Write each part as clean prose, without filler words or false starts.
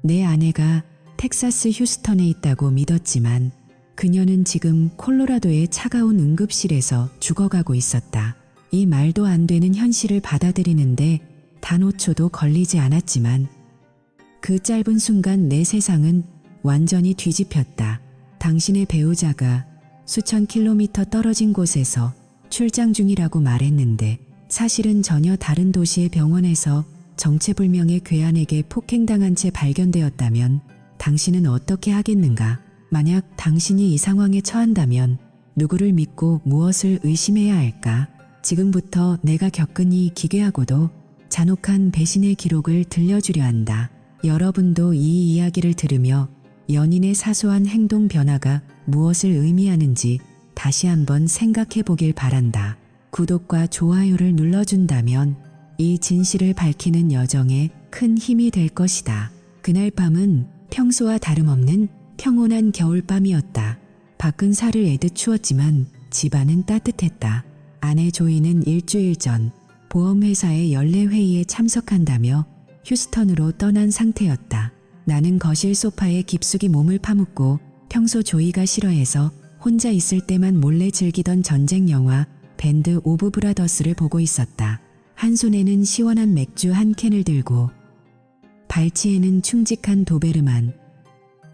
내 아내가 텍사스 휴스턴에 있다고 믿었지만 그녀는 지금 콜로라도의 차가운 응급실에서 죽어가고 있었다. 이 말도 안 되는 현실을 받아들이는데 단 5초도 걸리지 않았지만 그 짧은 순간 내 세상은 완전히 뒤집혔다. 당신의 배우자가 수천 킬로미터 떨어진 곳에서 출장 중이라고 말했는데 사실은 전혀 다른 도시의 병원에서 정체불명의 괴한에게 폭행당한 채 발견되었다면 당신은 어떻게 하겠는가? 만약 당신이 이 상황에 처한다면 누구를 믿고 무엇을 의심해야 할까? 지금부터 내가 겪은 이 기괴하고도 잔혹한 배신의 기록을 들려주려 한다. 여러분도 이 이야기를 들으며 연인의 사소한 행동 변화가 무엇을 의미하는지 다시 한번 생각해 보길 바란다. 구독과 좋아요를 눌러준다면 이 진실을 밝히는 여정에 큰 힘이 될 것이다. 그날 밤은 평소와 다름없는 평온한 겨울밤이었다. 밖은 살을 애듯 추웠지만 집안은 따뜻했다. 아내 조이는 일주일 전 보험회사의 연례회의에 참석한다며 휴스턴으로 떠난 상태였다. 나는 거실 소파에 깊숙이 몸을 파묻고 평소 조이가 싫어해서 혼자 있을 때만 몰래 즐기던 전쟁 영화 밴드 오브 브라더스를 보고 있었다. 한 손에는 시원한 맥주 한 캔을 들고 발치에는 충직한 도베르만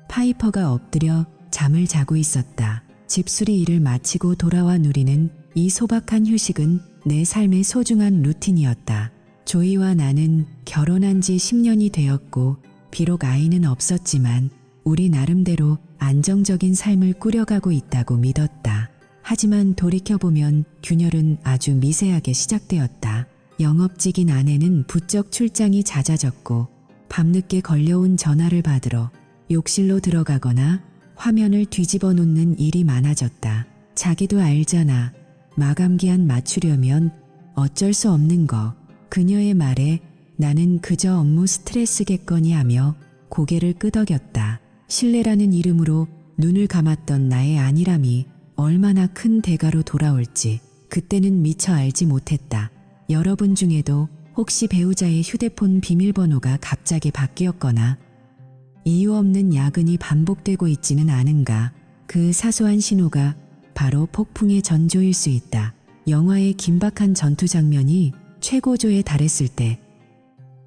파이퍼가 엎드려 잠을 자고 있었다. 집수리 일을 마치고 돌아와 누리는 이 소박한 휴식은 내 삶의 소중한 루틴이었다. 조이와 나는 결혼한 지 10년이 되었고 비록 아이는 없었지만 우리 나름대로 안정적인 삶을 꾸려가고 있다고 믿었다. 하지만 돌이켜보면 균열은 아주 미세하게 시작되었다. 영업직인 아내는 부쩍 출장이 잦아졌고 밤늦게 걸려온 전화를 받으러 욕실로 들어가거나 화면을 뒤집어 놓는 일이 많아졌다. 자기도 알잖아. 마감기한 맞추려면 어쩔 수 없는 거. 그녀의 말에 나는 그저 업무 스트레스겠거니 하며 고개를 끄덕였다. 신뢰라는 이름으로 눈을 감았던 나의 안일함이 얼마나 큰 대가로 돌아올지 그때는 미처 알지 못했다. 여러분 중에도 혹시 배우자의 휴대폰 비밀번호가 갑자기 바뀌었거나 이유 없는 야근이 반복되고 있지는 않은가? 그 사소한 신호가 바로 폭풍의 전조일 수 있다. 영화의 긴박한 전투 장면이 최고조에 달했을 때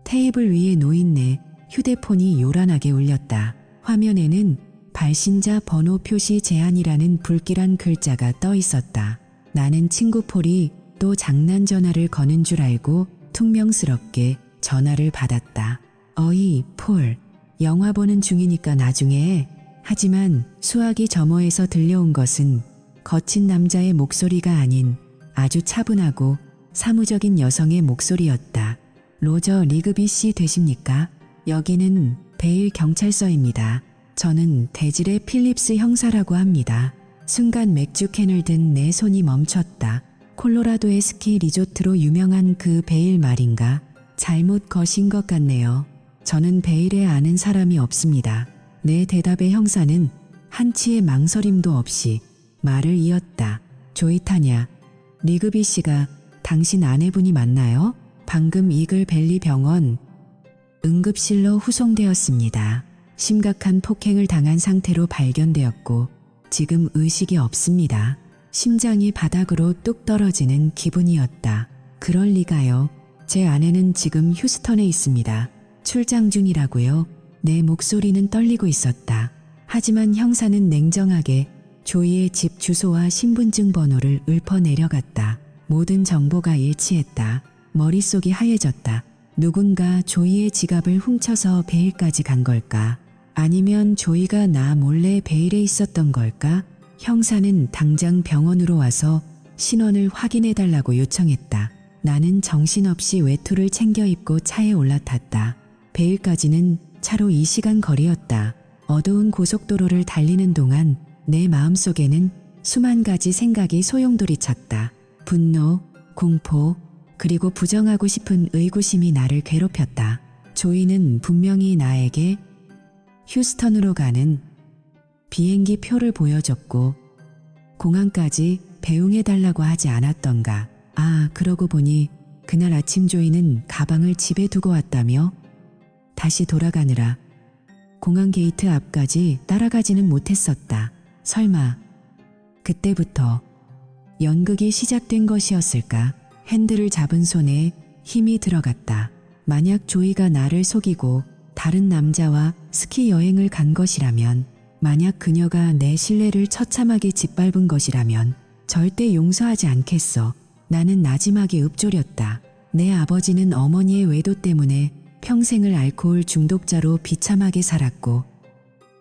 테이블 위에 놓인 내 휴대폰이 요란하게 울렸다. 화면에는 발신자 번호 표시 제한이라는 불길한 글자가 떠 있었다. 나는 친구 폴이 또 장난 전화를 거는 줄 알고 퉁명스럽게 전화를 받았다. 어이, 폴. 영화 보는 중이니까 나중에 해. 하지만 수화기 점호에서 들려온 것은 거친 남자의 목소리가 아닌 아주 차분하고 사무적인 여성의 목소리였다. 로저 리그비 씨 되십니까? 여기는 베일 경찰서입니다. 저는 대질의 필립스 형사라고 합니다. 순간 맥주캔을 든 내 손이 멈췄다. 콜로라도의 스키 리조트로 유명한 그 베일 말인가? 잘못 거신 것 같네요. 저는 베일에 아는 사람이 없습니다. 내 대답에 형사는 한치의 망설임도 없이 말을 이었다. 조이타냐, 리그비 씨가 당신 아내분이 맞나요? 방금 이글밸리 병원 응급실로 후송되었습니다. 심각한 폭행을 당한 상태로 발견되었고 지금 의식이 없습니다. 심장이 바닥으로 뚝 떨어지는 기분이었다. 그럴 리가요. 제 아내는 지금 휴스턴에 있습니다. 출장 중이라고요. 내 목소리는 떨리고 있었다. 하지만 형사는 냉정하게 조이의 집 주소와 신분증 번호를 읊어내려갔다. 모든 정보가 일치했다. 머릿속이 하얘졌다. 누군가 조이의 지갑을 훔쳐서 베일까지 간 걸까? 아니면 조이가 나 몰래 베일에 있었던 걸까? 형사는 당장 병원으로 와서 신원을 확인해달라고 요청했다. 나는 정신없이 외투를 챙겨 입고 차에 올라탔다. 베일까지는 차로 2시간 거리였다. 어두운 고속도로를 달리는 동안 내 마음속에는 수만 가지 생각이 소용돌이 쳤다. 분노, 공포, 그리고 부정하고 싶은 의구심이 나를 괴롭혔다. 조이는 분명히 나에게 휴스턴으로 가는 비행기 표를 보여줬고 공항까지 배웅해달라고 하지 않았던가. 아, 그러고 보니 그날 아침 조이는 가방을 집에 두고 왔다며 다시 돌아가느라 공항 게이트 앞까지 따라가지는 못했었다. 설마 그때부터 연극이 시작된 것이었을까? 핸들을 잡은 손에 힘이 들어갔다. 만약 조이가 나를 속이고 다른 남자와 스키 여행을 간 것이라면, 만약 그녀가 내 신뢰를 처참하게 짓밟은 것이라면 절대 용서하지 않겠어. 나는 나지막이 읊조렸다. 내 아버지는 어머니의 외도 때문에 평생을 알코올 중독자로 비참하게 살았고,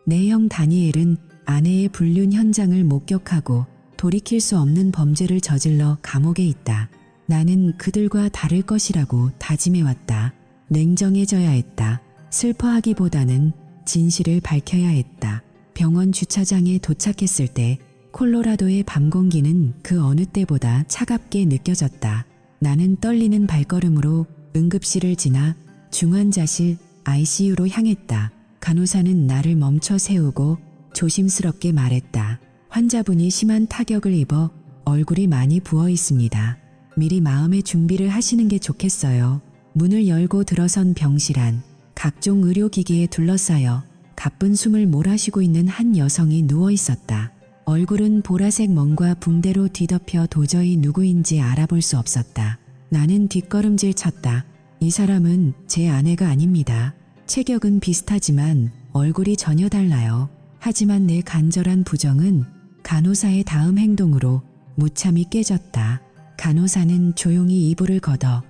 내 형 다니엘은 아내의 불륜 현장을 목격하고 돌이킬 수 없는 범죄를 저질러 감옥에 있다. 나는 그들과 다를 것이라고 다짐해왔다. 냉정해져야 했다. 슬퍼하기보다는 진실을 밝혀야 했다. 병원 주차장에 도착했을 때 콜로라도의 밤 공기는 그 어느 때보다 차갑게 느껴졌다. 나는 떨리는 발걸음으로 응급실을 지나 중환자실 ICU로 향했다. 간호사는 나를 멈춰 세우고 조심스럽게 말했다. 환자분이 심한 타격을 입어 얼굴이 많이 부어 있습니다. 미리 마음의 준비를 하시는 게 좋겠어요. 문을 열고 들어선 병실 안, 각종 의료기기에 둘러싸여 가쁜 숨을 몰아쉬고 있는 한 여성이 누워 있었다. 얼굴은 보라색 멍과 붕대로 뒤덮여 도저히 누구인지 알아볼 수 없었다. 나는 뒷걸음질 쳤다. 이 사람은 제 아내가 아닙니다. 체격은 비슷하지만 얼굴이 전혀 달라요. 하지만 내 간절한 부정은 간호사의 다음 행동으로 무참히 깨졌다. 간호사는 조용히 이불을 걷어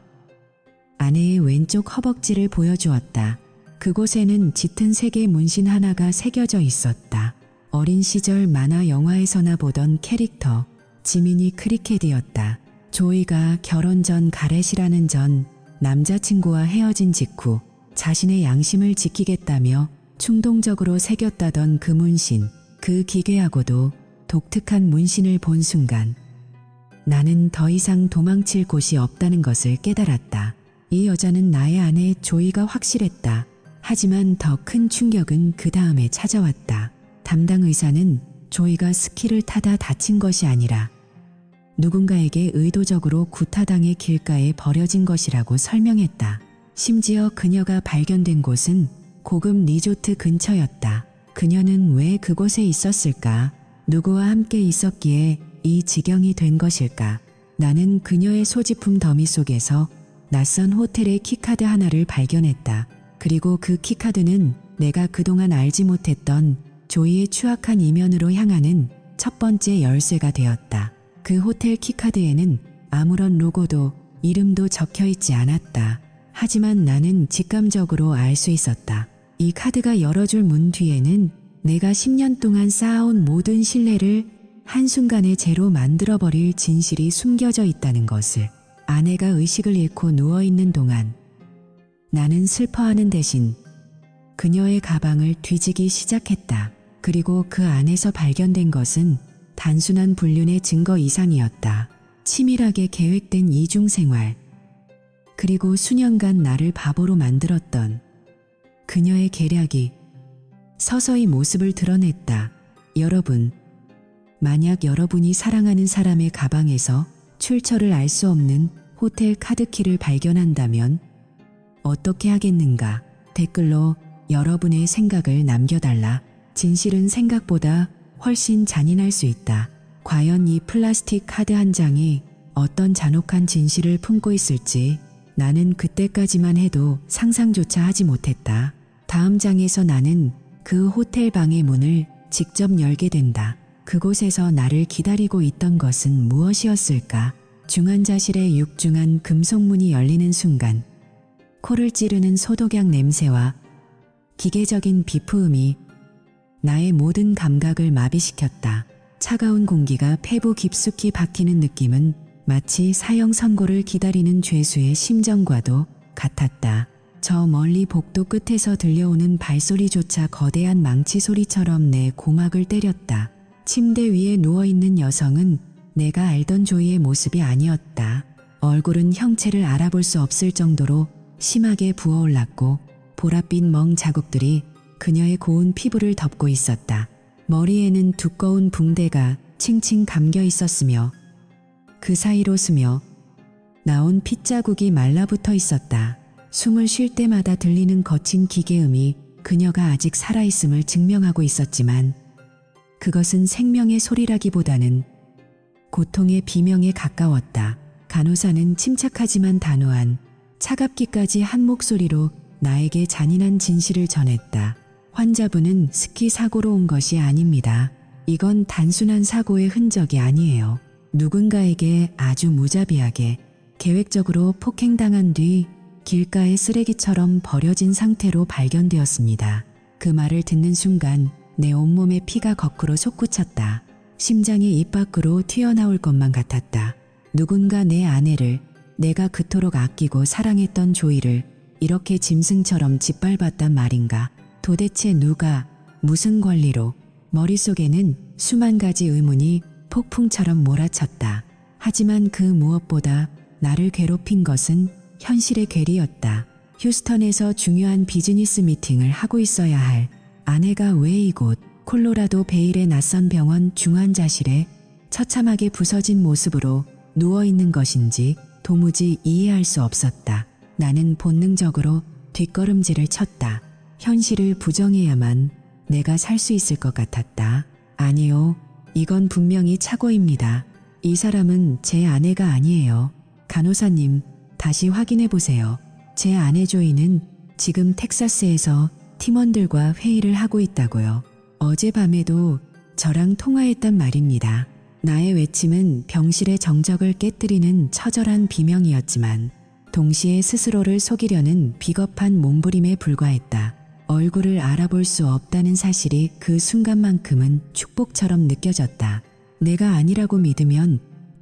아내의 왼쪽 허벅지를 보여주었다. 그곳에는 짙은 색의 문신 하나가 새겨져 있었다. 어린 시절 만화 영화에서나 보던 캐릭터 지미니 크리켓이었다. 조이가 결혼 전 가렛이라는 전 남자친구와 헤어진 직후 자신의 양심을 지키겠다며 충동적으로 새겼다던 그 문신, 그 기괴하고도 독특한 문신을 본 순간 나는 더 이상 도망칠 곳이 없다는 것을 깨달았다. 이 여자는 나의 아내 조이가 확실했다. 하지만 더 큰 충격은 그 다음에 찾아왔다. 담당 의사는 조이가 스키를 타다 다친 것이 아니라 누군가에게 의도적으로 구타당해 길가에 버려진 것이라고 설명했다. 심지어 그녀가 발견된 곳은 고급 리조트 근처였다. 그녀는 왜 그곳에 있었을까? 누구와 함께 있었기에 이 지경이 된 것일까? 나는 그녀의 소지품 더미 속에서 낯선 호텔의 키카드 하나를 발견했다. 그리고 그 키카드는 내가 그동안 알지 못했던 조이의 추악한 이면으로 향하는 첫 번째 열쇠가 되었다. 그 호텔 키카드에는 아무런 로고도 이름도 적혀 있지 않았다. 하지만 나는 직감적으로 알 수 있었다. 이 카드가 열어줄 문 뒤에는 내가 10년 동안 쌓아온 모든 신뢰를 한순간에 제로 만들어버릴 진실이 숨겨져 있다는 것을. 아내가 의식을 잃고 누워있는 동안 나는 슬퍼하는 대신 그녀의 가방을 뒤지기 시작했다. 그리고 그 안에서 발견된 것은 단순한 불륜의 증거 이상이었다. 치밀하게 계획된 이중생활, 그리고 수년간 나를 바보로 만들었던 그녀의 계략이 서서히 모습을 드러냈다. 여러분, 만약 여러분이 사랑하는 사람의 가방에서 출처를 알 수 없는 호텔 카드키를 발견한다면 어떻게 하겠는가? 댓글로 여러분의 생각을 남겨달라. 진실은 생각보다 훨씬 잔인할 수 있다. 과연 이 플라스틱 카드 한 장이 어떤 잔혹한 진실을 품고 있을지 나는 그때까지만 해도 상상조차 하지 못했다. 다음 장에서 나는 그 호텔 방의 문을 직접 열게 된다. 그곳에서 나를 기다리고 있던 것은 무엇이었을까? 중환자실의 육중한 금속문이 열리는 순간 코를 찌르는 소독약 냄새와 기계적인 비프음이 나의 모든 감각을 마비시켰다. 차가운 공기가 폐부 깊숙이 박히는 느낌은 마치 사형 선고를 기다리는 죄수의 심정과도 같았다. 저 멀리 복도 끝에서 들려오는 발소리조차 거대한 망치 소리처럼 내 고막을 때렸다. 침대 위에 누워있는 여성은 내가 알던 조이의 모습이 아니었다. 얼굴은 형체를 알아볼 수 없을 정도로 심하게 부어올랐고 보랏빛 멍 자국들이 그녀의 고운 피부를 덮고 있었다. 머리에는 두꺼운 붕대가 칭칭 감겨 있었으며 그 사이로 스며 나온 핏자국이 말라붙어 있었다. 숨을 쉴 때마다 들리는 거친 기계음이 그녀가 아직 살아있음을 증명하고 있었지만 그것은 생명의 소리라기보다는 고통의 비명에 가까웠다. 간호사는 침착하지만 단호한, 차갑기까지 한 목소리로 나에게 잔인한 진실을 전했다. 환자분은 스키 사고로 온 것이 아닙니다. 이건 단순한 사고의 흔적이 아니에요. 누군가에게 아주 무자비하게, 계획적으로 폭행당한 뒤 길가의 쓰레기처럼 버려진 상태로 발견되었습니다. 그 말을 듣는 순간 내 온몸에 피가 거꾸로 솟구쳤다. 심장이 입 밖으로 튀어나올 것만 같았다. 누군가 내 아내를, 내가 그토록 아끼고 사랑했던 조이를 이렇게 짐승처럼 짓밟았단 말인가? 도대체 누가, 무슨 권리로? 머릿속에는 수만 가지 의문이 폭풍처럼 몰아쳤다. 하지만 그 무엇보다 나를 괴롭힌 것은 현실의 괴리였다. 휴스턴에서 중요한 비즈니스 미팅을 하고 있어야 할 아내가 왜 이곳 콜로라도 베일의 낯선 병원 중환자실에 처참하게 부서진 모습으로 누워있는 것인지 도무지 이해할 수 없었다. 나는 본능적으로 뒷걸음질을 쳤다. 현실을 부정해야만 내가 살 수 있을 것 같았다. 아니요, 이건 분명히 착오입니다. 이 사람은 제 아내가 아니에요. 간호사님, 다시 확인해 보세요. 제 아내 조이는 지금 텍사스에서 팀원들과 회의를 하고 있다고요. 어젯밤에도 저랑 통화했단 말입니다. 나의 외침은 병실의 정적을 깨뜨리는 처절한 비명이었지만 동시에 스스로를 속이려는 비겁한 몸부림에 불과했다. 얼굴을 알아볼 수 없다는 사실이 그 순간만큼은 축복처럼 느껴졌다. 내가 아니라고 믿으면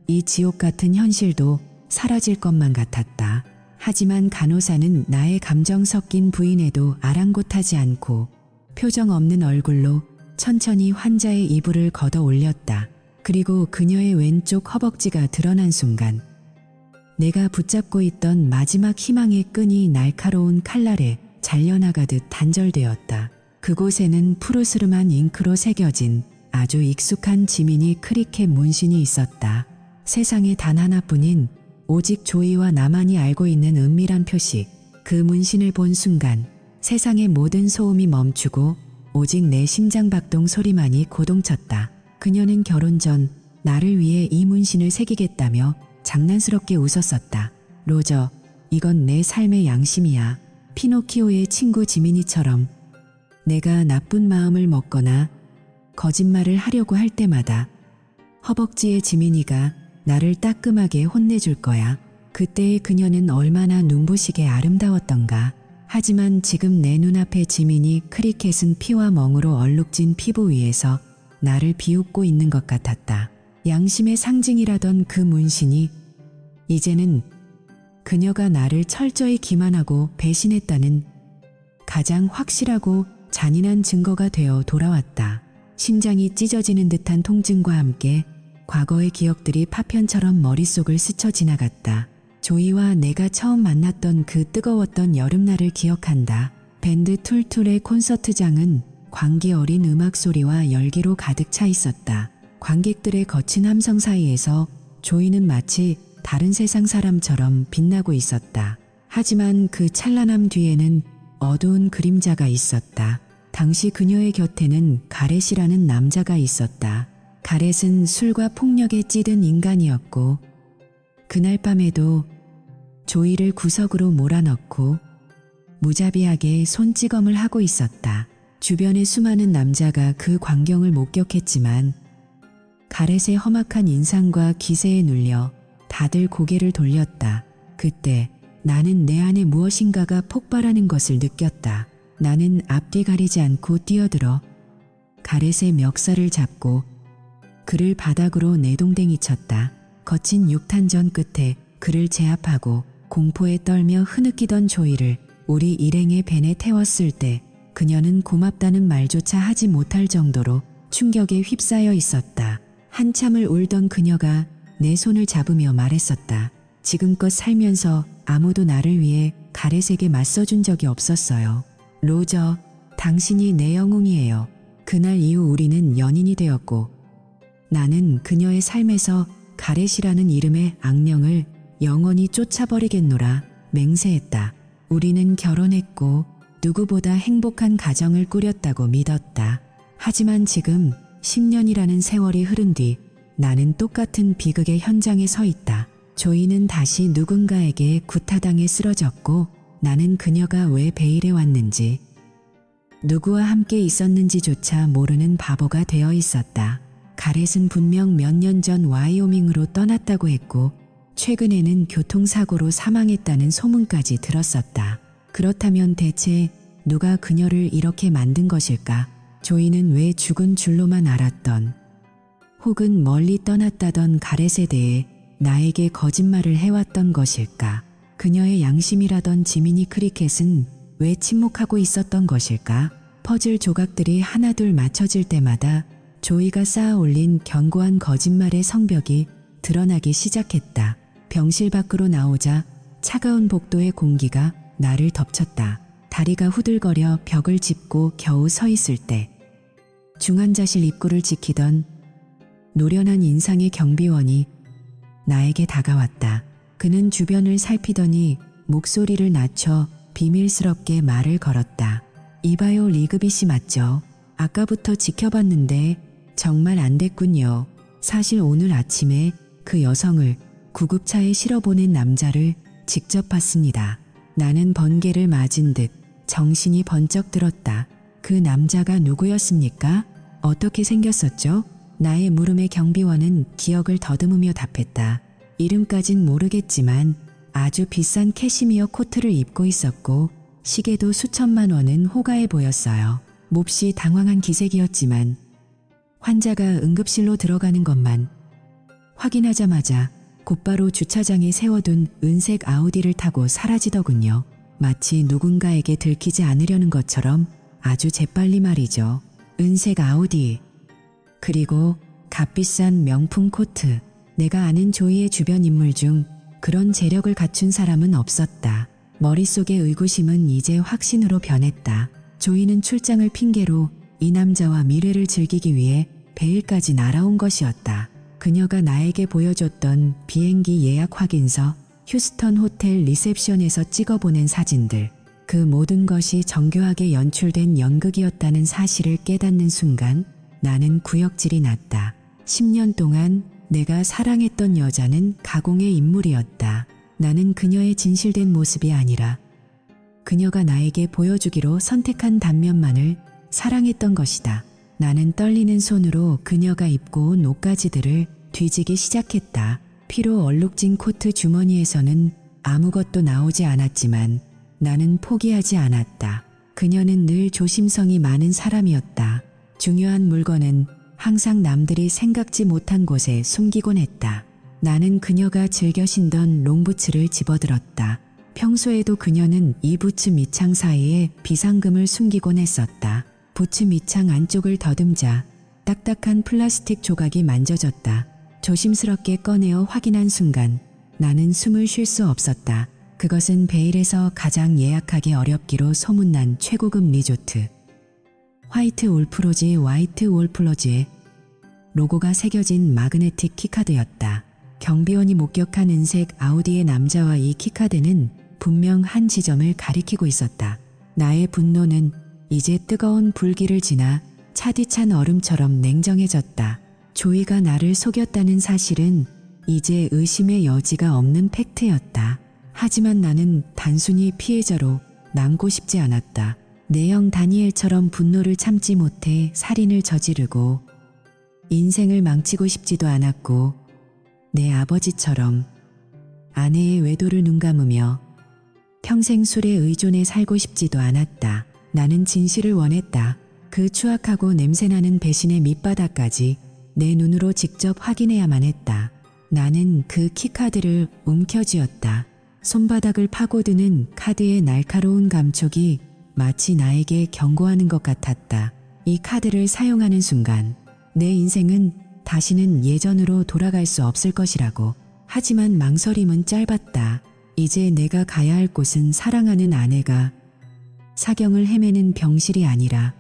이 지옥 같은 현실도 사라질 것만 같았다. 하지만 간호사는 나의 감정 섞인 부인에도 아랑곳하지 않고 표정 없는 얼굴로 천천히 환자의 이불을 걷어 올렸다. 그리고 그녀의 왼쪽 허벅지가 드러난 순간 내가 붙잡고 있던 마지막 희망의 끈이 날카로운 칼날에 잘려나가듯 단절되었다. 그곳에는 푸르스름한 잉크로 새겨진 아주 익숙한 지민이 크리켓 문신이 있었다. 세상에 단 하나뿐인 오직 조이와 나만이 알고 있는 은밀한 표식. 그 문신을 본 순간 세상의 모든 소음이 멈추고 오직 내 심장박동 소리만이 고동쳤다. 그녀는 결혼 전 나를 위해 이 문신을 새기겠다며 장난스럽게 웃었었다. 로저, 이건 내 삶의 양심이야. 피노키오의 친구 지민이처럼 내가 나쁜 마음을 먹거나 거짓말을 하려고 할 때마다 허벅지의 지민이가 나를 따끔하게 혼내줄 거야. 그때의 그녀는 얼마나 눈부시게 아름다웠던가. 하지만 지금 내 눈앞의 지민이 크리켓은 피와 멍으로 얼룩진 피부 위에서 나를 비웃고 있는 것 같았다. 양심의 상징이라던 그 문신이 이제는 그녀가 나를 철저히 기만하고 배신했다는 가장 확실하고 잔인한 증거가 되어 돌아왔다. 심장이 찢어지는 듯한 통증과 함께 과거의 기억들이 파편처럼 머릿속을 스쳐 지나갔다. 조이와 내가 처음 만났던 그 뜨거웠던 여름날을 기억한다. 밴드 툴툴의 콘서트장은 광기 어린 음악 소리와 열기로 가득 차 있었다. 관객들의 거친 함성 사이에서 조이는 마치 다른 세상 사람처럼 빛나고 있었다. 하지만 그 찬란함 뒤에는 어두운 그림자가 있었다. 당시 그녀의 곁에는 가렛이라는 남자가 있었다. 가렛은 술과 폭력에 찌든 인간이었고 그날 밤에도 조이를 구석으로 몰아넣고 무자비하게 손찌검을 하고 있었다. 주변의 수많은 남자가 그 광경을 목격했지만 가렛의 험악한 인상과 기세에 눌려 다들 고개를 돌렸다. 그때 나는 내 안에 무엇인가가 폭발하는 것을 느꼈다. 나는 앞뒤 가리지 않고 뛰어들어 가렛의 멱살을 잡고 그를 바닥으로 내동댕이 쳤다. 거친 육탄전 끝에 그를 제압하고 공포에 떨며 흐느끼던 조이를 우리 일행의 벤에 태웠을 때 그녀는 고맙다는 말조차 하지 못할 정도로 충격에 휩싸여 있었다. 한참을 울던 그녀가 내 손을 잡으며 말했었다. 지금껏 살면서 아무도 나를 위해 가렛에게 맞서준 적이 없었어요. 로저, 당신이 내 영웅이에요. 그날 이후 우리는 연인이 되었고 나는 그녀의 삶에서 가렛이라는 이름의 악령을 영원히 쫓아버리겠노라 맹세했다. 우리는 결혼했고 누구보다 행복한 가정을 꾸렸다고 믿었다. 하지만 지금 10년이라는 세월이 흐른 뒤 나는 똑같은 비극의 현장에 서 있다. 조이는 다시 누군가에게 구타당해 쓰러졌고 나는 그녀가 왜 베일에 왔는지 누구와 함께 있었는지조차 모르는 바보가 되어 있었다. 가렛은 분명 몇 년 전 와이오밍으로 떠났다고 했고 최근에는 교통사고로 사망했다는 소문까지 들었었다. 그렇다면 대체 누가 그녀를 이렇게 만든 것일까? 조이는 왜 죽은 줄로만 알았던 혹은 멀리 떠났다던 가렛에 대해 나에게 거짓말을 해왔던 것일까? 그녀의 양심이라던 지미니 크리켓은 왜 침묵하고 있었던 것일까? 퍼즐 조각들이 하나둘 맞춰질 때마다 조이가 쌓아 올린 견고한 거짓말의 성벽이 드러나기 시작했다. 병실 밖으로 나오자 차가운 복도의 공기가 나를 덮쳤다. 다리가 후들거려 벽을 짚고 겨우 서 있을 때 중환자실 입구를 지키던 노련한 인상의 경비원이 나에게 다가왔다. 그는 주변을 살피더니 목소리를 낮춰 비밀스럽게 말을 걸었다. 이봐요, 리그비 씨 맞죠? 아까부터 지켜봤는데 정말 안 됐군요. 사실 오늘 아침에 그 여성을 구급차에 실어보낸 남자를 직접 봤습니다. 나는 번개를 맞은 듯 정신이 번쩍 들었다. 그 남자가 누구였습니까? 어떻게 생겼었죠? 나의 물음에 경비원은 기억을 더듬으며 답했다. 이름까진 모르겠지만 아주 비싼 캐시미어 코트를 입고 있었고 시계도 수천만 원은 호가해 보였어요. 몹시 당황한 기색이었지만 환자가 응급실로 들어가는 것만 확인하자마자 곧바로 주차장에 세워둔 은색 아우디를 타고 사라지더군요. 마치 누군가에게 들키지 않으려는 것처럼 아주 재빨리 말이죠. 은색 아우디. 그리고 값비싼 명품 코트. 내가 아는 조이의 주변 인물 중 그런 재력을 갖춘 사람은 없었다. 머릿속의 의구심은 이제 확신으로 변했다. 조이는 출장을 핑계로 이 남자와 미래를 즐기기 위해 베일까지 날아온 것이었다. 그녀가 나에게 보여줬던 비행기 예약 확인서, 휴스턴 호텔 리셉션에서 찍어보낸 사진들, 그 모든 것이 정교하게 연출된 연극이었다는 사실을 깨닫는 순간 나는 구역질이 났다. 10년 동안 내가 사랑했던 여자는 가공의 인물이었다. 나는 그녀의 진실된 모습이 아니라 그녀가 나에게 보여주기로 선택한 단면만을 사랑했던 것이다. 나는 떨리는 손으로 그녀가 입고 온 옷가지들을 뒤지기 시작했다. 피로 얼룩진 코트 주머니에서는 아무것도 나오지 않았지만 나는 포기하지 않았다. 그녀는 늘 조심성이 많은 사람이었다. 중요한 물건은 항상 남들이 생각지 못한 곳에 숨기곤 했다. 나는 그녀가 즐겨 신던 롱부츠를 집어들었다. 평소에도 그녀는 이 부츠 밑창 사이에 비상금을 숨기곤 했었다. 부츠 밑창 안쪽을 더듬자 딱딱한 플라스틱 조각이 만져졌다. 조심스럽게 꺼내어 확인한 순간 나는 숨을 쉴 수 없었다. 그것은 베일에서 가장 예약하기 어렵기로 소문난 최고급 리조트. 화이트 wolflodge의 로고가 새겨진 마그네틱 키카드였다. 경비원이 목격한 은색 아우디의 남자와 이 키카드는 분명 한 지점을 가리키고 있었다. 나의 분노는 이제 뜨거운 불길을 지나 차디찬 얼음처럼 냉정해졌다. 조이가 나를 속였다는 사실은 이제 의심의 여지가 없는 팩트였다. 하지만 나는 단순히 피해자로 남고 싶지 않았다. 내 형 다니엘처럼 분노를 참지 못해 살인을 저지르고 인생을 망치고 싶지도 않았고 내 아버지처럼 아내의 외도를 눈감으며 평생 술에 의존해 살고 싶지도 않았다. 나는 진실을 원했다. 그 추악하고 냄새나는 배신의 밑바닥까지 내 눈으로 직접 확인해야만 했다. 나는 그 키카드를 움켜쥐었다. 손바닥을 파고드는 카드의 날카로운 감촉이 마치 나에게 경고하는 것 같았다. 이 카드를 사용하는 순간 내 인생은 다시는 예전으로 돌아갈 수 없을 것이라고. 하지만 망설임은 짧았다. 이제 내가 가야 할 곳은 사랑하는 아내가 사경을 헤매는 병실이 아니라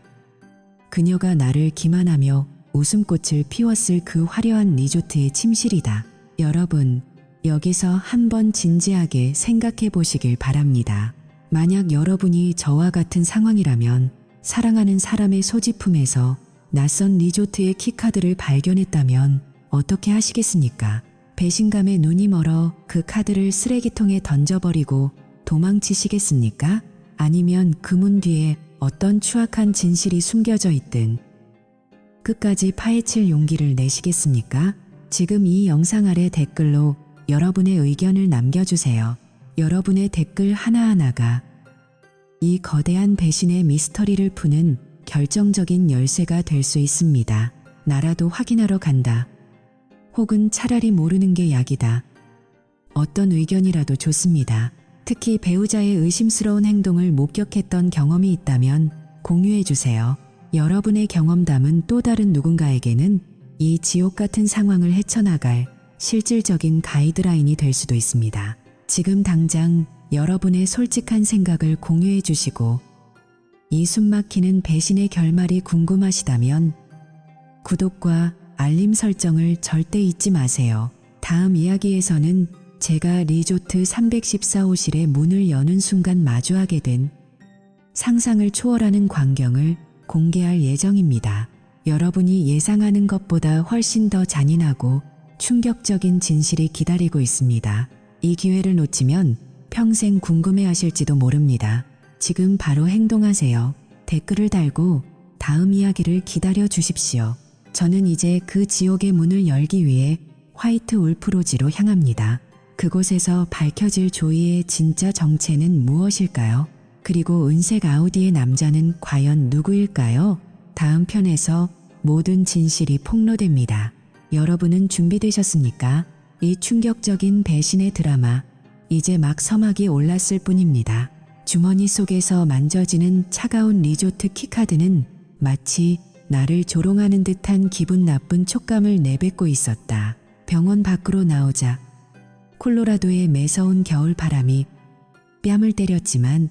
그녀가 나를 기만하며 웃음꽃을 피웠을 그 화려한 리조트의 침실이다. 여러분, 여기서 한번 진지하게 생각해 보시길 바랍니다. 만약 여러분이 저와 같은 상황이라면 사랑하는 사람의 소지품에서 낯선 리조트의 키카드를 발견했다면 어떻게 하시겠습니까? 배신감에 눈이 멀어 그 카드를 쓰레기통에 던져버리고 도망치시겠습니까? 아니면 그 문 뒤에 어떤 추악한 진실이 숨겨져 있든 끝까지 파헤칠 용기를 내시겠습니까? 지금 이 영상 아래 댓글로 여러분의 의견을 남겨주세요. 여러분의 댓글 하나하나가 이 거대한 배신의 미스터리를 푸는 결정적인 열쇠가 될 수 있습니다. 나라도 확인하러 간다. 혹은 차라리 모르는 게 약이다. 어떤 의견이라도 좋습니다. 특히 배우자의 의심스러운 행동을 목격했던 경험이 있다면 공유해주세요. 여러분의 경험담은 또 다른 누군가에게는 이 지옥 같은 상황을 헤쳐나갈 실질적인 가이드라인이 될 수도 있습니다. 지금 당장 여러분의 솔직한 생각을 공유해 주시고 이 숨막히는 배신의 결말이 궁금하시다면 구독과 알림 설정을 절대 잊지 마세요. 다음 이야기에서는 제가 리조트 314호실의 문을 여는 순간 마주하게 된 상상을 초월하는 광경을 공개할 예정입니다. 여러분이 예상하는 것보다 훨씬 더 잔인하고 충격적인 진실이 기다리고 있습니다. 이 기회를 놓치면 평생 궁금해하실지도 모릅니다. 지금 바로 행동하세요. 댓글을 달고 다음 이야기를 기다려 주십시오. 저는 이제 그 지옥의 문을 열기 위해 화이트 울프로지로 향합니다. 그곳에서 밝혀질 조이의 진짜 정체는 무엇일까요? 그리고 은색 아우디의 남자는 과연 누구일까요? 다음 편에서 모든 진실이 폭로됩니다. 여러분은 준비되셨습니까? 이 충격적인 배신의 드라마, 이제 막 서막이 올랐을 뿐입니다. 주머니 속에서 만져지는 차가운 리조트 키카드는 마치 나를 조롱하는 듯한 기분 나쁜 촉감을 내뱉고 있었다. 병원 밖으로 나오자 콜로라도의 매서운 겨울 바람이 뺨을 때렸지만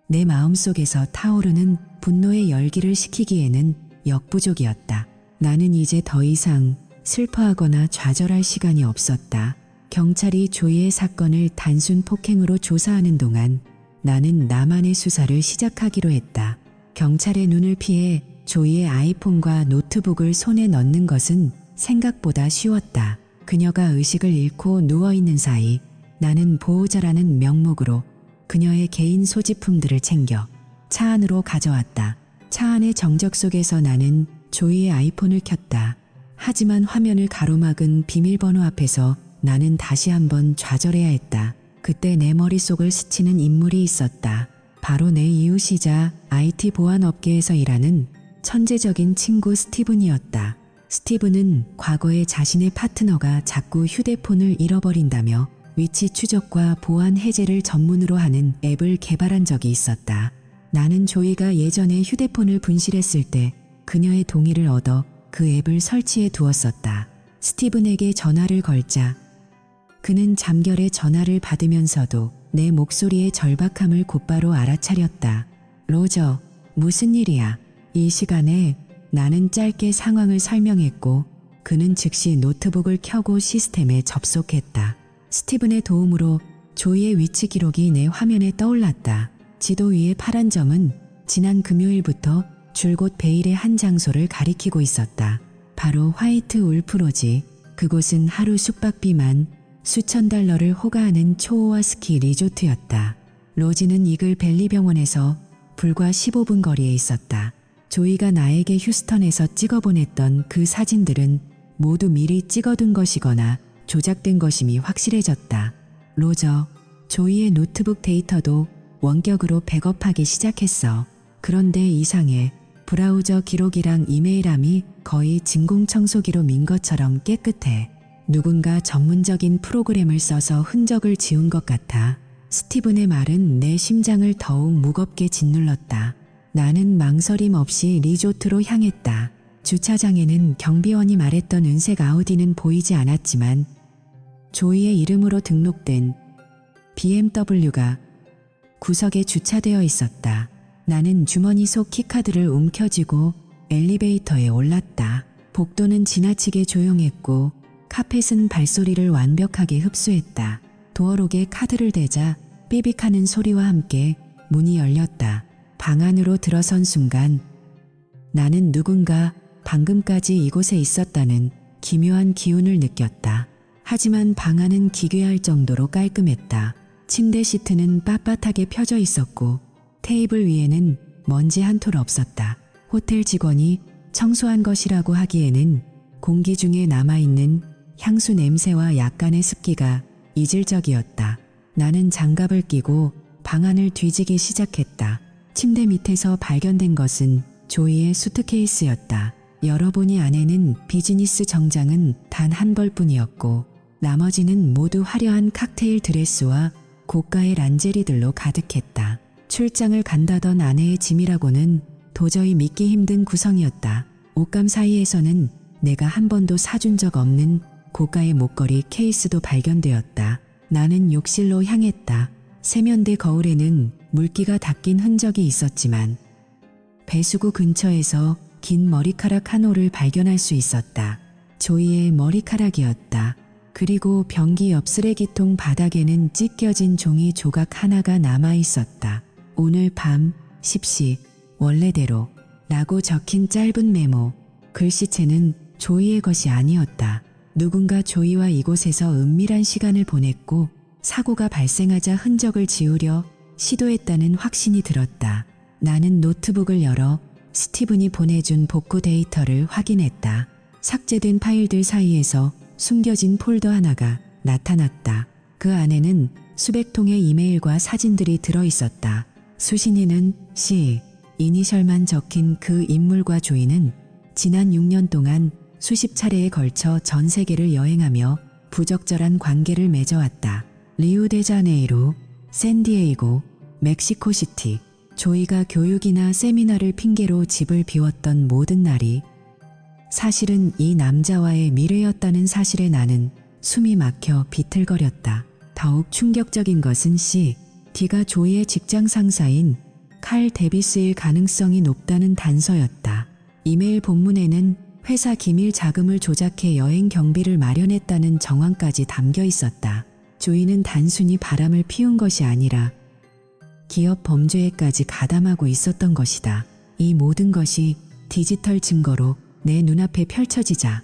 내 마음속에서 타오르는 분노의 열기를 식히기에는 역부족이었다. 나는 이제 더 이상 슬퍼하거나 좌절할 시간이 없었다. 경찰이 조이의 사건을 단순 폭행으로 조사하는 동안 나는 나만의 수사를 시작하기로 했다. 경찰의 눈을 피해 조이의 아이폰과 노트북을 손에 넣는 것은 생각보다 쉬웠다. 그녀가 의식을 잃고 누워있는 사이 나는 보호자라는 명목으로 그녀의 개인 소지품들을 챙겨 차 안으로 가져왔다. 차 안의 정적 속에서 나는 조이의 아이폰을 켰다. 하지만 화면을 가로막은 비밀번호 앞에서 나는 다시 한번 좌절해야 했다. 그때 내 머릿속을 스치는 인물이 있었다. 바로 내 이웃이자 IT 보안 업계에서 일하는 천재적인 친구 스티븐이었다. 스티븐은 과거에 자신의 파트너가 자꾸 휴대폰을 잃어버린다며 위치 추적과 보안 해제를 전문으로 하는 앱을 개발한 적이 있었다. 나는 조이가 예전에 휴대폰을 분실했을 때 그녀의 동의를 얻어 그 앱을 설치해 두었었다. 스티븐에게 전화를 걸자 그는 잠결에 전화를 받으면서도 내 목소리의 절박함을 곧바로 알아차렸다. 로저, 무슨 일이야? 이 시간에 나는 짧게 상황을 설명했고 그는 즉시 노트북을 켜고 시스템에 접속했다. 스티븐의 도움으로 조이의 위치 기록이 내 화면에 떠올랐다. 지도 위의 파란 점은 지난 금요일부터 줄곧 베일의 한 장소를 가리키고 있었다. 바로 화이트 울프로지. 그곳은 하루 숙박비만 수천 달러를 호가하는 초호화 스키 리조트였다. 로지는 이글 밸리 병원에서 불과 15분 거리에 있었다. 조이가 나에게 휴스턴에서 찍어보냈던 그 사진들은 모두 미리 찍어둔 것이거나 조작된 것임이 확실해졌다. 로저, 조이의 노트북 데이터도 원격으로 백업하기 시작했어. 그런데 이상해. 브라우저 기록이랑 이메일함이 거의 진공청소기로 민 것처럼 깨끗해. 누군가 전문적인 프로그램을 써서 흔적을 지운 것 같아. 스티븐의 말은 내 심장을 더욱 무겁게 짓눌렀다. 나는 망설임 없이 리조트로 향했다. 주차장에는 경비원이 말했던 은색 아우디는 보이지 않았지만 조이의 이름으로 등록된 BMW가 구석에 주차되어 있었다. 나는 주머니 속 키카드를 움켜쥐고 엘리베이터에 올랐다. 복도는 지나치게 조용했고 카펫은 발소리를 완벽하게 흡수했다. 도어록에 카드를 대자 삐빅하는 소리와 함께 문이 열렸다. 방 안으로 들어선 순간 나는 누군가 방금까지 이곳에 있었다는 기묘한 기운을 느꼈다. 하지만 방 안은 기괴할 정도로 깔끔했다. 침대 시트는 빳빳하게 펴져 있었고 테이블 위에는 먼지 한 톨 없었다. 호텔 직원이 청소한 것이라고 하기에는 공기 중에 남아있는 향수 냄새와 약간의 습기가 이질적이었다. 나는 장갑을 끼고 방 안을 뒤지기 시작했다. 침대 밑에서 발견된 것은 조이의 수트케이스였다. 열어보니 안에는 비즈니스 정장은 단 한 벌뿐이었고 나머지는 모두 화려한 칵테일 드레스와 고가의 란제리들로 가득했다. 출장을 간다던 아내의 짐이라고는 도저히 믿기 힘든 구성이었다. 옷감 사이에서는 내가 한 번도 사준 적 없는 고가의 목걸이 케이스도 발견되었다. 나는 욕실로 향했다. 세면대 거울에는 물기가 닦인 흔적이 있었지만 배수구 근처에서 긴 머리카락 한 올을 발견할 수 있었다. 조이의 머리카락이었다. 그리고 변기 옆 쓰레기통 바닥에는 찢겨진 종이 조각 하나가 남아 있었다. 오늘 밤 10시 원래대로 라고 적힌 짧은 메모. 글씨체는 조이의 것이 아니었다. 누군가 조이와 이곳에서 은밀한 시간을 보냈고 사고가 발생하자 흔적을 지우려 시도했다는 확신이 들었다. 나는 노트북을 열어 스티븐이 보내준 복구 데이터를 확인했다. 삭제된 파일들 사이에서 숨겨진 폴더 하나가 나타났다. 그 안에는 수백 통의 이메일과 사진들이 들어있었다. 수신인은 C, 이니셜만 적힌 그 인물과 조이는 지난 6년 동안 수십 차례에 걸쳐 전 세계를 여행하며 부적절한 관계를 맺어왔다. 리우데자네이루, 샌디에이고, 멕시코시티. 조이가 교육이나 세미나를 핑계로 집을 비웠던 모든 날이 사실은 이 남자와의 미래였다는 사실에 나는 숨이 막혀 비틀거렸다. 더욱 충격적인 것은 D가 조이의 직장 상사인 칼 데비스일 가능성이 높다는 단서였다. 이메일 본문에는 회사 기밀 자금을 조작해 여행 경비를 마련했다는 정황까지 담겨 있었다. 조이는 단순히 바람을 피운 것이 아니라 기업 범죄에까지 가담하고 있었던 것이다. 이 모든 것이 디지털 증거로 내 눈앞에 펼쳐지자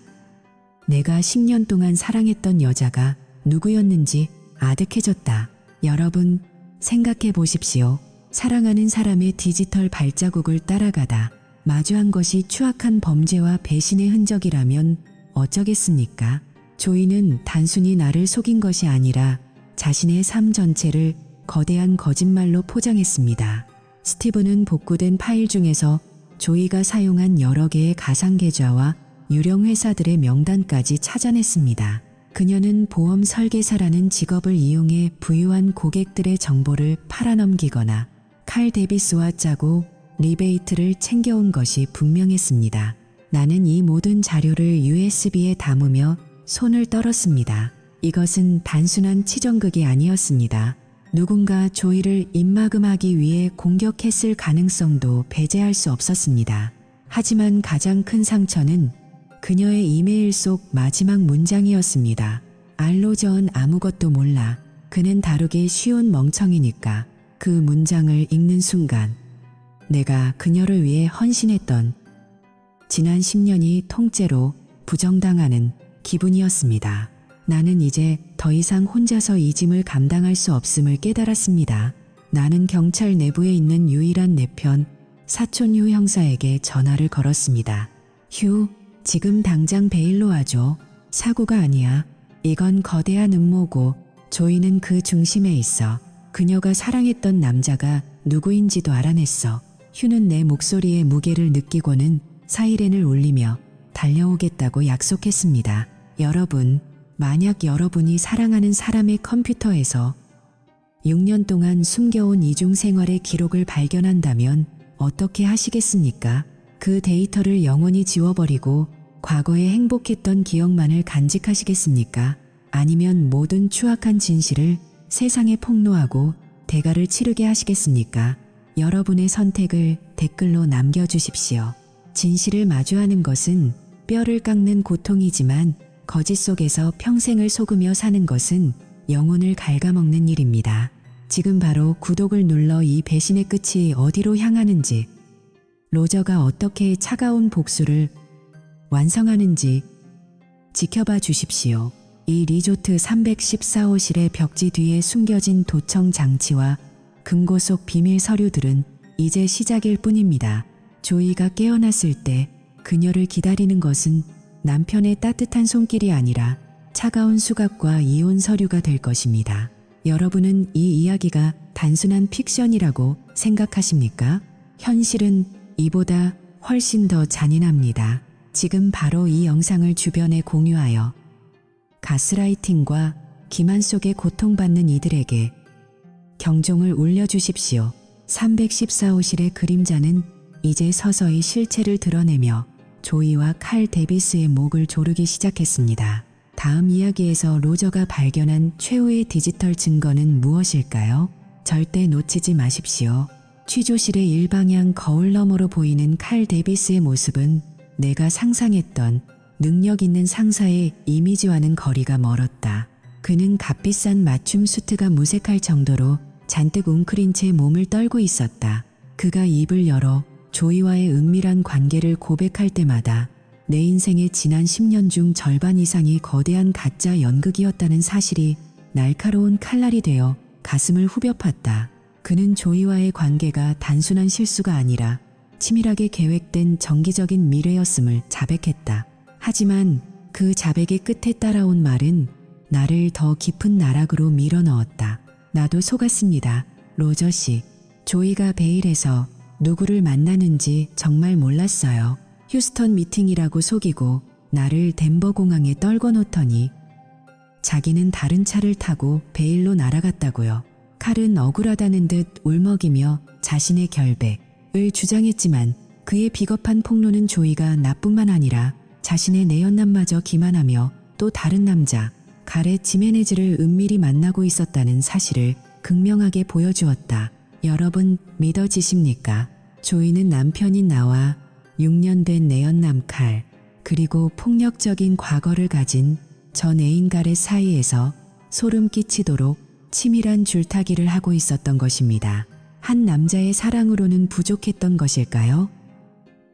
내가 10년 동안 사랑했던 여자가 누구였는지 아득해졌다. 여러분, 생각해 보십시오. 사랑하는 사람의 디지털 발자국을 따라가다 마주한 것이 추악한 범죄와 배신의 흔적이라면 어쩌겠습니까? 조이는 단순히 나를 속인 것이 아니라 자신의 삶 전체를 거대한 거짓말로 포장했습니다. 스티븐은 복구된 파일 중에서 조이가 사용한 여러 개의 가상 계좌와 유령 회사들의 명단까지 찾아냈습니다. 그녀는 보험 설계사라는 직업을 이용해 부유한 고객들의 정보를 팔아넘기거나 칼 데비스와 짜고 리베이트를 챙겨온 것이 분명했습니다. 나는 이 모든 자료를 USB에 담으며 손을 떨었습니다. 이것은 단순한 치정극이 아니었습니다. 누군가 조이를 입막음하기 위해 공격했을 가능성도 배제할 수 없었습니다. 하지만 가장 큰 상처는 그녀의 이메일 속 마지막 문장이었습니다. 알로저은 아무것도 몰라. 그는 다루기 쉬운 멍청이니까. 그 문장을 읽는 순간 내가 그녀를 위해 헌신했던 지난 10년이 통째로 부정당하는 기분이었습니다. 나는 이제 더 이상 혼자서 이 짐을 감당할 수 없음을 깨달았습니다. 나는 경찰 내부에 있는 유일한 내 편, 사촌 휴 형사에게 전화를 걸었습니다. 휴, 지금 당장 베일로 와줘. 사고가 아니야. 이건 거대한 음모고 조이는 그 중심에 있어. 그녀가 사랑했던 남자가 누구인지도 알아냈어. 휴는 내 목소리의 무게를 느끼고는 사이렌을 울리며 달려오겠다고 약속했습니다. 여러분, 만약 여러분이 사랑하는 사람의 컴퓨터에서 6년 동안 숨겨온 이중 생활의 기록을 발견한다면 어떻게 하시겠습니까? 그 데이터를 영원히 지워버리고 과거에 행복했던 기억만을 간직하시겠습니까? 아니면 모든 추악한 진실을 세상에 폭로하고 대가를 치르게 하시겠습니까? 여러분의 선택을 댓글로 남겨주십시오. 진실을 마주하는 것은 뼈를 깎는 고통이지만 거짓 속에서 평생을 속으며 사는 것은 영혼을 갉아먹는 일입니다. 지금 바로 구독을 눌러 이 배신의 끝이 어디로 향하는지, 로저가 어떻게 차가운 복수를 완성하는지 지켜봐 주십시오. 이 리조트 314호실의 벽지 뒤에 숨겨진 도청 장치와 금고 속 비밀 서류들은 이제 시작일 뿐입니다. 조이가 깨어났을 때 그녀를 기다리는 것은 남편의 따뜻한 손길이 아니라 차가운 수갑과 이혼 서류가 될 것입니다. 여러분은 이 이야기가 단순한 픽션이라고 생각하십니까? 현실은 이보다 훨씬 더 잔인합니다. 지금 바로 이 영상을 주변에 공유하여 가스라이팅과 기만 속에 고통받는 이들에게 경종을 울려주십시오. 314호실의 그림자는 이제 서서히 실체를 드러내며 조이와 칼 데비스의 목을 조르기 시작했습니다. 다음 이야기에서 로저가 발견한 최후의 디지털 증거는 무엇일까요? 절대 놓치지 마십시오. 취조실의 일방향 거울 너머로 보이는 칼 데비스의 모습은 내가 상상했던 능력 있는 상사의 이미지와는 거리가 멀었다. 그는 값비싼 맞춤 수트가 무색할 정도로 잔뜩 웅크린 채 몸을 떨고 있었다. 그가 입을 열어 조이와의 은밀한 관계를 고백할 때마다 내 인생의 지난 10년 중 절반 이상이 거대한 가짜 연극이었다는 사실이 날카로운 칼날이 되어 가슴을 후벼 팠다. 그는 조이와의 관계가 단순한 실수가 아니라 치밀하게 계획된 정기적인 미래였음을 자백했다. 하지만 그 자백의 끝에 따라온 말은 나를 더 깊은 나락으로 밀어넣었다. 나도 속았습니다. 로저 씨, 조이가 베일에서 누구를 만나는지 정말 몰랐어요. 휴스턴 미팅이라고 속이고 나를 덴버 공항에 떨궈 놓더니 자기는 다른 차를 타고 베일로 날아갔다고요. 칼은 억울하다는 듯 울먹이며 자신의 결백을 주장했지만 그의 비겁한 폭로는 조이가 나뿐만 아니라 자신의 내연남마저 기만하며 또 다른 남자 가렛 지메네즈를 은밀히 만나고 있었다는 사실을 극명하게 보여주었다. 여러분 믿어지십니까? 조이는 남편인 나와 6년 된 내연남 칼, 그리고 폭력적인 과거를 가진 전 애인 가렛 사이에서 소름 끼치도록 치밀한 줄타기를 하고 있었던 것입니다. 한 남자의 사랑으로는 부족했던 것일까요?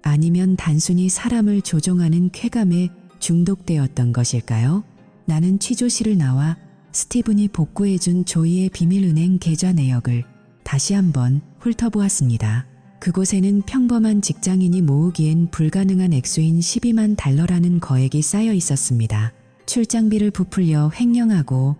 아니면 단순히 사람을 조종하는 쾌감에 중독되었던 것일까요? 나는 취조실을 나와 스티븐이 복구해준 조이의 비밀은행 계좌 내역을 다시 한번 훑어보았습니다. 그곳에는 평범한 직장인이 모으기엔 불가능한 액수인 12만 달러라는 거액이 쌓여 있었습니다. 출장비를 부풀려 횡령하고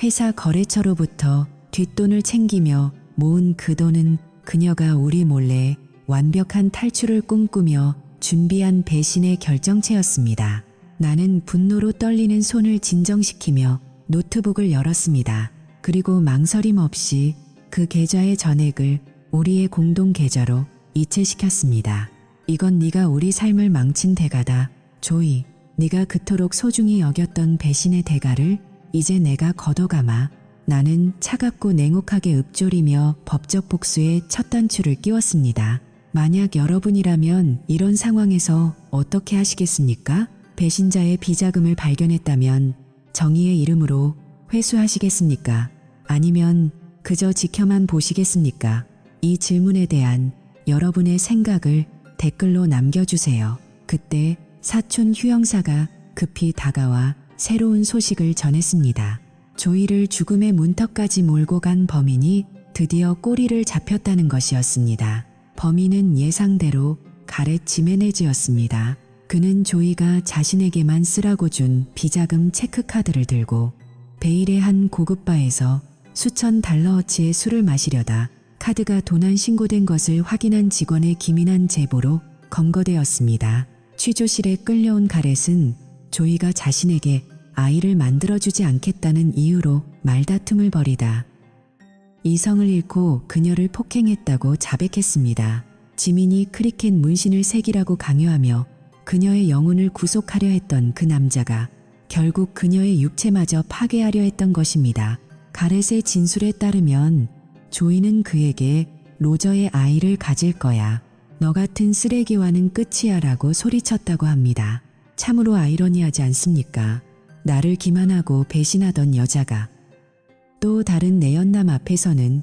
회사 거래처로부터 뒷돈을 챙기며 모은 그 돈은 그녀가 우리 몰래 완벽한 탈출을 꿈꾸며 준비한 배신의 결정체였습니다. 나는 분노로 떨리는 손을 진정시키며 노트북을 열었습니다. 그리고 망설임 없이 그 계좌의 전액을 우리의 공동 계좌로 이체시켰습니다. 이건 네가 우리 삶을 망친 대가다. 조이, 네가 그토록 소중히 여겼던 배신의 대가를 이제 내가 걷어가마. 나는 차갑고 냉혹하게 읊조리며 법적 복수의 첫 단추를 끼웠습니다. 만약 여러분이라면 이런 상황에서 어떻게 하시겠습니까? 배신자의 비자금을 발견했다면 정의의 이름으로 회수하시겠습니까? 아니면 그저 지켜만 보시겠습니까? 이 질문에 대한 여러분의 생각을 댓글로 남겨주세요. 그때 사촌 휴 형사가 급히 다가와 새로운 소식을 전했습니다. 조이를 죽음의 문턱까지 몰고 간 범인이 드디어 꼬리를 잡혔다는 것이었습니다. 범인은 예상대로 가렛 지메네즈였습니다. 그는 조이가 자신에게만 쓰라고 준 비자금 체크카드를 들고 베일의 한 고급 바에서 수천 달러어치의 술을 마시려다 카드가 도난 신고된 것을 확인한 직원의 기민한 제보로 검거되었습니다. 취조실에 끌려온 가렛은 조이가 자신에게 아이를 만들어주지 않겠다는 이유로 말다툼을 벌이다 이성을 잃고 그녀를 폭행했다고 자백했습니다. 지민이 크리켓 문신을 새기라고 강요하며 그녀의 영혼을 구속하려 했던 그 남자가 결국 그녀의 육체마저 파괴하려 했던 것입니다. 가렛의 진술에 따르면 조이는 그에게 로저의 아이를 가질 거야. 너 같은 쓰레기와는 끝이야 라고 소리쳤다고 합니다. 참으로 아이러니하지 않습니까? 나를 기만하고 배신하던 여자가 또 다른 내연남 앞에서는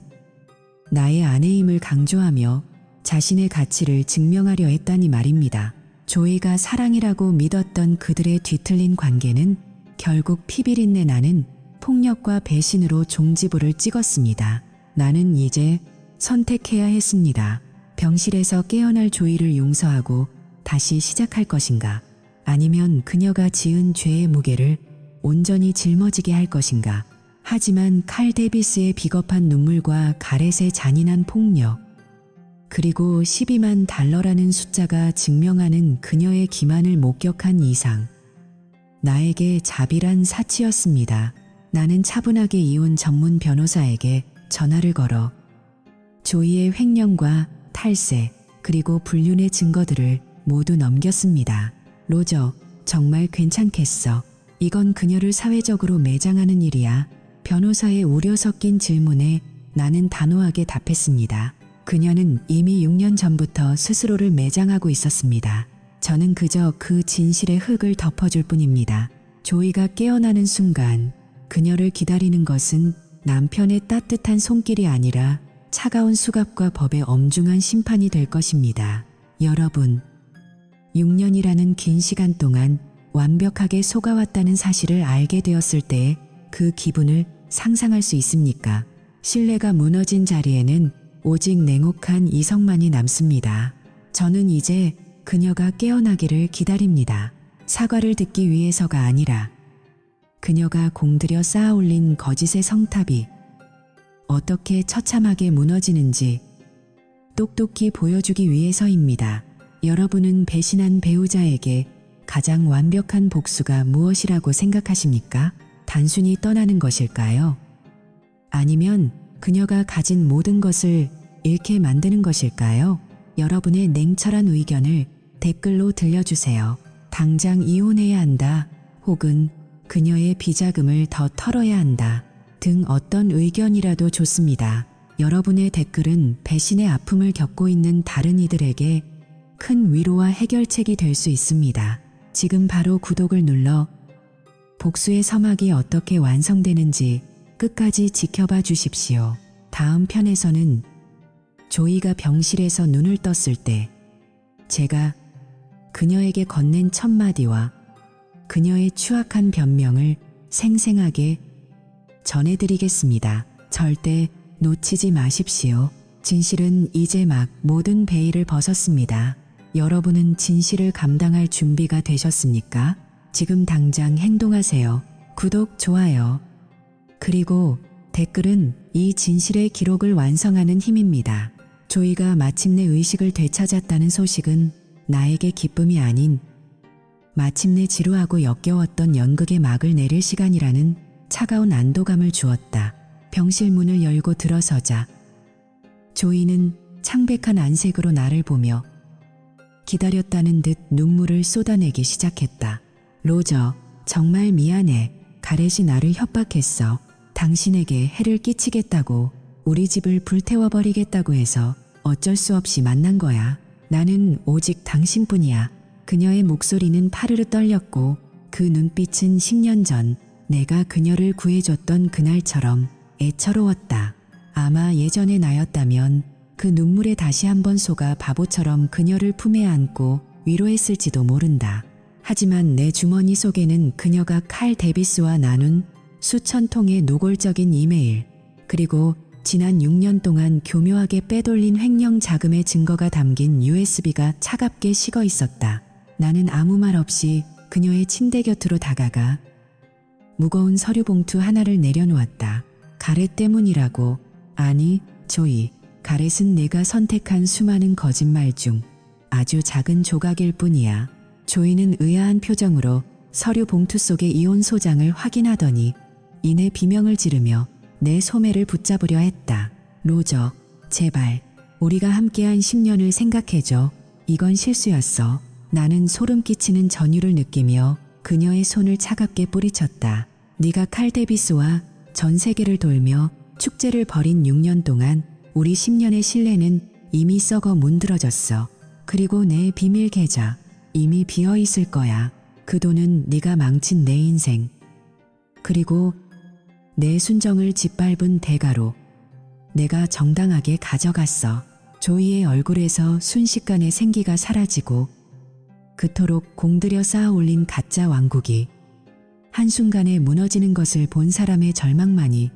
나의 아내임을 강조하며 자신의 가치를 증명하려 했다니 말입니다. 조이가 사랑이라고 믿었던 그들의 뒤틀린 관계는 결국 피비린내 나는 폭력과 배신으로 종지부를 찍었습니다. 나는 이제 선택해야 했습니다. 병실에서 깨어날 조이를 용서하고 다시 시작할 것인가? 아니면 그녀가 지은 죄의 무게를 온전히 짊어지게 할 것인가? 하지만 칼 데비스의 비겁한 눈물과 가렛의 잔인한 폭력, 그리고 12만 달러라는 숫자가 증명하는 그녀의 기만을 목격한 이상, 나에게 자비란 사치였습니다. 나는 차분하게 이혼 전문 변호사에게 전화를 걸어 조이의 횡령과 탈세, 그리고 불륜의 증거들을 모두 넘겼습니다. 로저, 정말 괜찮겠어. 이건 그녀를 사회적으로 매장하는 일이야. 변호사의 우려 섞인 질문에 나는 단호하게 답했습니다. 그녀는 이미 6년 전부터 스스로를 매장하고 있었습니다. 저는 그저 그 진실의 흙을 덮어줄 뿐입니다. 조이가 깨어나는 순간 그녀를 기다리는 것은 남편의 따뜻한 손길이 아니라 차가운 수갑과 법의 엄중한 심판이 될 것입니다. 여러분, 6년이라는 긴 시간 동안 완벽하게 속아왔다는 사실을 알게 되었을 때의 그 기분을 상상할 수 있습니까? 신뢰가 무너진 자리에는 오직 냉혹한 이성만이 남습니다. 저는 이제 그녀가 깨어나기를 기다립니다. 사과를 듣기 위해서가 아니라 그녀가 공들여 쌓아올린 거짓의 성탑이 어떻게 처참하게 무너지는지 똑똑히 보여주기 위해서입니다. 여러분은 배신한 배우자에게 가장 완벽한 복수가 무엇이라고 생각하십니까? 단순히 떠나는 것일까요? 아니면 그녀가 가진 모든 것을 잃게 만드는 것일까요? 여러분의 냉철한 의견을 댓글로 들려주세요. 당장 이혼해야 한다, 혹은 그녀의 비자금을 더 털어야 한다 등 어떤 의견이라도 좋습니다. 여러분의 댓글은 배신의 아픔을 겪고 있는 다른 이들에게 큰 위로와 해결책이 될 수 있습니다. 지금 바로 구독을 눌러 복수의 서막이 어떻게 완성되는지 끝까지 지켜봐 주십시오. 다음 편에서는 조이가 병실에서 눈을 떴을 때 제가 그녀에게 건넨 첫마디와 그녀의 추악한 변명을 생생하게 전해드리겠습니다. 절대 놓치지 마십시오. 진실은 이제 막 모든 베일을 벗었습니다. 여러분은 진실을 감당할 준비가 되셨습니까? 지금 당장 행동하세요. 구독, 좋아요, 그리고 댓글은 이 진실의 기록을 완성하는 힘입니다. 조이가 마침내 의식을 되찾았다는 소식은 나에게 기쁨이 아닌 마침내 지루하고 역겨웠던 연극의 막을 내릴 시간이라는 차가운 안도감을 주었다. 병실 문을 열고 들어서자 조이는 창백한 안색으로 나를 보며 기다렸다는 듯 눈물을 쏟아내기 시작했다. 로저, 정말 미안해. 가렛이 나를 협박했어. 당신에게 해를 끼치겠다고, 우리 집을 불태워버리겠다고 해서 어쩔 수 없이 만난 거야. 나는 오직 당신뿐이야. 그녀의 목소리는 파르르 떨렸고 그 눈빛은 10년 전 내가 그녀를 구해줬던 그날처럼 애처로웠다. 아마 예전의 나였다면 그 눈물에 다시 한번 속아 바보처럼 그녀를 품에 안고 위로했을지도 모른다. 하지만 내 주머니 속에는 그녀가 칼 데비스와 나눈 수천 통의 노골적인 이메일, 그리고 지난 6년 동안 교묘하게 빼돌린 횡령 자금의 증거가 담긴 USB가 차갑게 식어 있었다. 나는 아무 말 없이 그녀의 침대 곁으로 다가가 무거운 서류 봉투 하나를 내려놓았다. 가렛 때문이라고. 아니, 조이. 가렛은 내가 선택한 수많은 거짓말 중 아주 작은 조각일 뿐이야. 조이는 의아한 표정으로 서류 봉투 속의 이혼 소장을 확인하더니 이내 비명을 지르며 내 소매를 붙잡으려 했다. 로저, 제발 우리가 함께한 10년을 생각해줘. 이건 실수였어. 나는 소름 끼치는 전율을 느끼며 그녀의 손을 차갑게 뿌리쳤다. 네가 칼 데비스와 전 세계를 돌며 축제를 벌인 6년 동안 우리 10년의 신뢰는 이미 썩어 문드러졌어. 그리고 내 비밀 계좌 이미 비어 있을 거야. 그 돈은 네가 망친 내 인생, 그리고 내 순정을 짓밟은 대가로 내가 정당하게 가져갔어. 조이의 얼굴에서 순식간에 생기가 사라지고 그토록 공들여 쌓아 올린 가짜 왕국이 한순간에 무너지는 것을 본 사람의 절망만이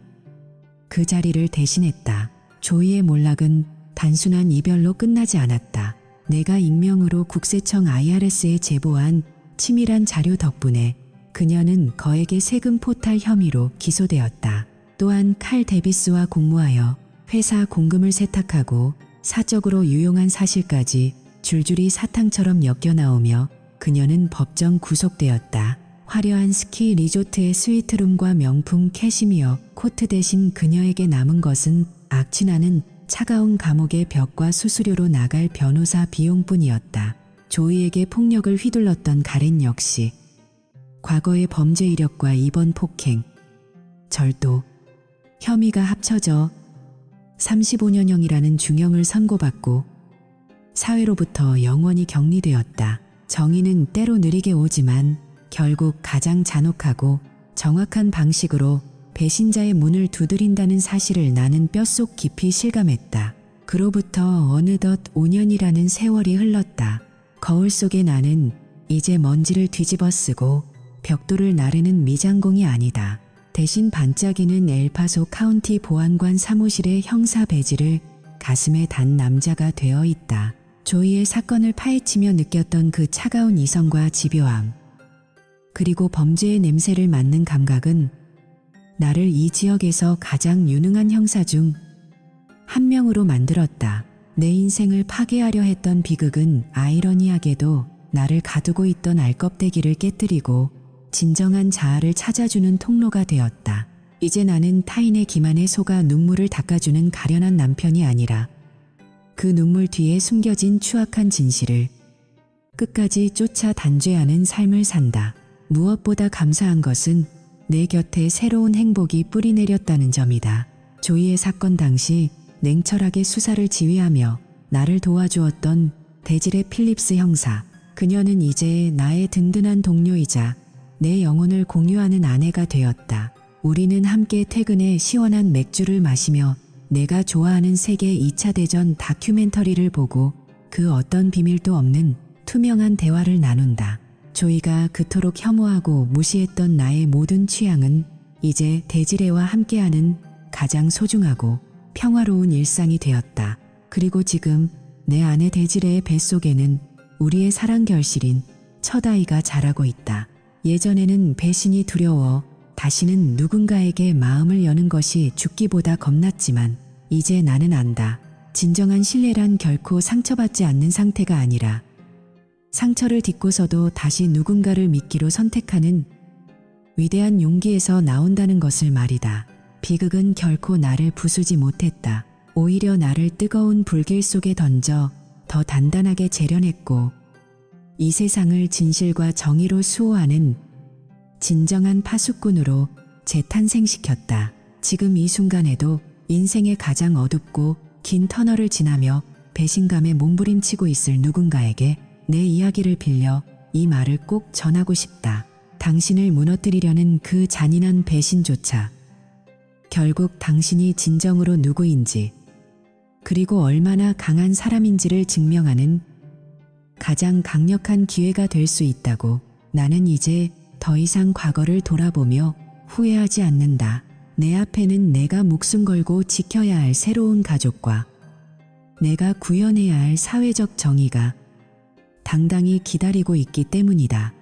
그 자리를 대신했다. 조이의 몰락은 단순한 이별로 끝나지 않았다. 내가 익명으로 국세청 IRS에 제보한 치밀한 자료 덕분에 그녀는 거액의 세금 포탈 혐의로 기소되었다. 또한 칼 데비스와 공모하여 회사 공금을 세탁하고 사적으로 유용한 사실까지 줄줄이 사탕처럼 엮여나오며 그녀는 법정 구속되었다. 화려한 스키 리조트의 스위트룸과 명품 캐시미어 코트 대신 그녀에게 남은 것은 악취나는 차가운 감옥의 벽과 수수료로 나갈 변호사 비용뿐이었다. 조이에게 폭력을 휘둘렀던 가렌 역시 과거의 범죄 이력과 이번 폭행, 절도, 혐의가 합쳐져 35년형이라는 중형을 선고받고 사회로부터 영원히 격리되었다. 정의는 때로 느리게 오지만 결국 가장 잔혹하고 정확한 방식으로 배신자의 문을 두드린다는 사실을 나는 뼛속 깊이 실감했다. 그로부터 어느덧 5년이라는 세월이 흘렀다. 거울 속의 나는 이제 먼지를 뒤집어 쓰고 벽돌을 나르는 미장공이 아니다. 대신 반짝이는 엘파소 카운티 보안관 사무실의 형사 배지를 가슴에 단 남자가 되어 있다. 조이의 사건을 파헤치며 느꼈던 그 차가운 이성과 집요함, 그리고 범죄의 냄새를 맡는 감각은 나를 이 지역에서 가장 유능한 형사 중 한 명으로 만들었다. 내 인생을 파괴하려 했던 비극은 아이러니하게도 나를 가두고 있던 알껍데기를 깨뜨리고 진정한 자아를 찾아주는 통로가 되었다. 이제 나는 타인의 기만에 속아 눈물을 닦아주는 가련한 남편이 아니라 그 눈물 뒤에 숨겨진 추악한 진실을 끝까지 쫓아 단죄하는 삶을 산다. 무엇보다 감사한 것은 내 곁에 새로운 행복이 뿌리내렸다는 점이다. 조이의 사건 당시 냉철하게 수사를 지휘하며 나를 도와주었던 데질의 필립스 형사, 그녀는 이제 나의 든든한 동료이자 내 영혼을 공유하는 아내가 되었다. 우리는 함께 퇴근해 시원한 맥주를 마시며 내가 좋아하는 세계 2차 대전 다큐멘터리를 보고 그 어떤 비밀도 없는 투명한 대화를 나눈다. 조이가 그토록 혐오하고 무시했던 나의 모든 취향은 이제 데지레와 함께하는 가장 소중하고 평화로운 일상이 되었다. 그리고 지금 내 아내 데지레의 뱃속에는 우리의 사랑 결실인 첫 아이가 자라고 있다. 예전에는 배신이 두려워 다시는 누군가에게 마음을 여는 것이 죽기보다 겁났지만 이제 나는 안다. 진정한 신뢰란 결코 상처받지 않는 상태가 아니라 상처를 딛고서도 다시 누군가를 믿기로 선택하는 위대한 용기에서 나온다는 것을 말이다. 비극은 결코 나를 부수지 못했다. 오히려 나를 뜨거운 불길 속에 던져 더 단단하게 재련했고 이 세상을 진실과 정의로 수호하는 진정한 파수꾼으로 재탄생시켰다. 지금 이 순간에도 인생의 가장 어둡고 긴 터널을 지나며 배신감에 몸부림치고 있을 누군가에게 내 이야기를 빌려 이 말을 꼭 전하고 싶다. 당신을 무너뜨리려는 그 잔인한 배신조차 결국 당신이 진정으로 누구인지 그리고 얼마나 강한 사람인지를 증명하는 가장 강력한 기회가 될 수 있다고. 나는 이제 더 이상 과거를 돌아보며 후회하지 않는다. 내 앞에는 내가 목숨 걸고 지켜야 할 새로운 가족과 내가 구현해야 할 사회적 정의가 당당히 기다리고 있기 때문이다.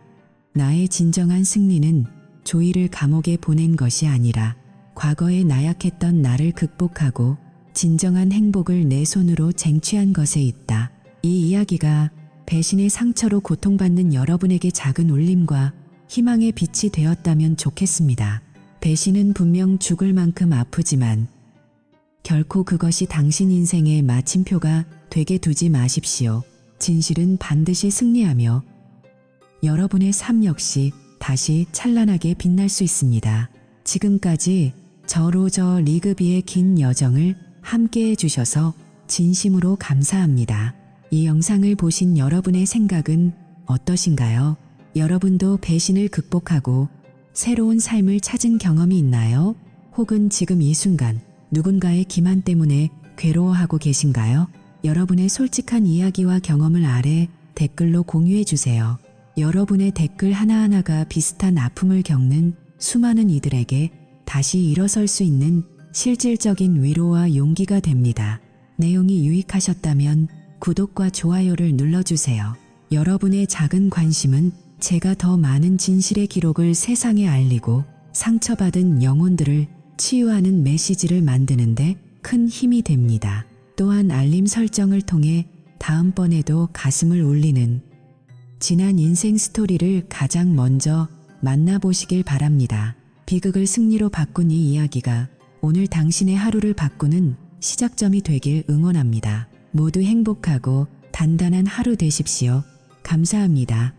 나의 진정한 승리는 조이를 감옥에 보낸 것이 아니라 과거에 나약했던 나를 극복하고 진정한 행복을 내 손으로 쟁취한 것에 있다. 이 이야기가 배신의 상처로 고통받는 여러분에게 작은 울림과 희망의 빛이 되었다면 좋겠습니다. 배신은 분명 죽을 만큼 아프지만 결코 그것이 당신 인생의 마침표가 되게 두지 마십시오. 진실은 반드시 승리하며 여러분의 삶 역시 다시 찬란하게 빛날 수 있습니다. 지금까지 저 로저 리그비의 긴 여정을 함께 해주셔서 진심으로 감사합니다. 이 영상을 보신 여러분의 생각은 어떠신가요? 여러분도 배신을 극복하고 새로운 삶을 찾은 경험이 있나요? 혹은 지금 이 순간 누군가의 기만 때문에 괴로워하고 계신가요? 여러분의 솔직한 이야기와 경험을 아래 댓글로 공유해 주세요. 여러분의 댓글 하나하나가 비슷한 아픔을 겪는 수많은 이들에게 다시 일어설 수 있는 실질적인 위로와 용기가 됩니다. 내용이 유익하셨다면 구독과 좋아요를 눌러주세요. 여러분의 작은 관심은 제가 더 많은 진실의 기록을 세상에 알리고 상처받은 영혼들을 치유하는 메시지를 만드는데 큰 힘이 됩니다. 또한 알림 설정을 통해 다음번에도 가슴을 울리는 지난 인생 스토리를 가장 먼저 만나보시길 바랍니다. 비극을 승리로 바꾼 이 이야기가 오늘 당신의 하루를 바꾸는 시작점이 되길 응원합니다. 모두 행복하고 단단한 하루 되십시오. 감사합니다.